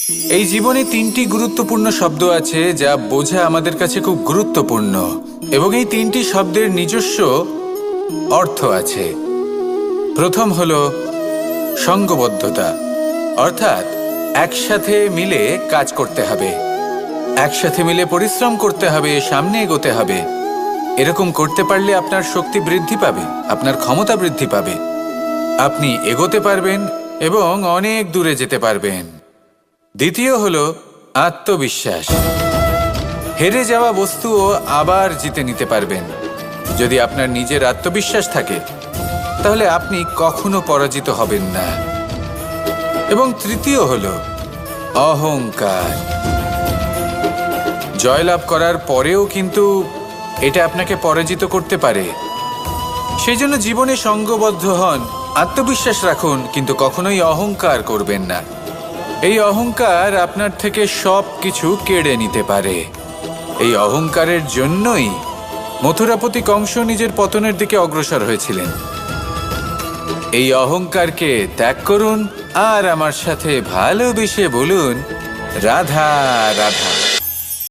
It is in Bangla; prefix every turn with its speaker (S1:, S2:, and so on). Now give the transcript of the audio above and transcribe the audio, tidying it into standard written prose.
S1: এই জীবনে তিনটি গুরুত্বপূর্ণ শব্দ আছে যা বোঝা আমাদের কাছে খুব গুরুত্বপূর্ণ, এবং এই তিনটি শব্দের নিজস্ব অর্থ আছে। প্রথম হলো সঙ্গবদ্ধতা, অর্থাৎ একসাথে মিলে কাজ করতে হবে, একসাথে মিলে পরিশ্রম করতে হবে, সামনে এগোতে হবে। এরকম করতে পারলে আপনার শক্তি বৃদ্ধি পাবে, আপনার ক্ষমতা বৃদ্ধি পাবে, আপনি এগোতে পারবেন এবং অনেক দূরে যেতে পারবেন। দ্বিতীয় হলো আত্মবিশ্বাস। হেরে যাওয়া বস্তুও আবার জিতে নিতে পারবেন। যদি আপনার নিজের আত্মবিশ্বাস থাকে তাহলে আপনি কখনো পরাজিত হবেন না। এবং তৃতীয় হলো অহংকার। জয়লাভ করার পরেও কিন্তু এটা আপনাকে পরাজিত করতে পারে। সেই জন্য জীবনে সঙ্গবদ্ধ হন, আত্মবিশ্বাস রাখুন, কিন্তু কখনোই অহংকার করবেন না। এই অহংকার আপনার থেকে সব কিছু কেড়ে নিতে পারে। এই অহংকারের জন্যই মথুরাপতি কংস নিজের পতনের দিকে অগ্রসর হয়েছিলেন। এই অহংকারকে ত্যাগ করুন আর আমার সাথে ভালোবেসে বলুন রাধা রাধা।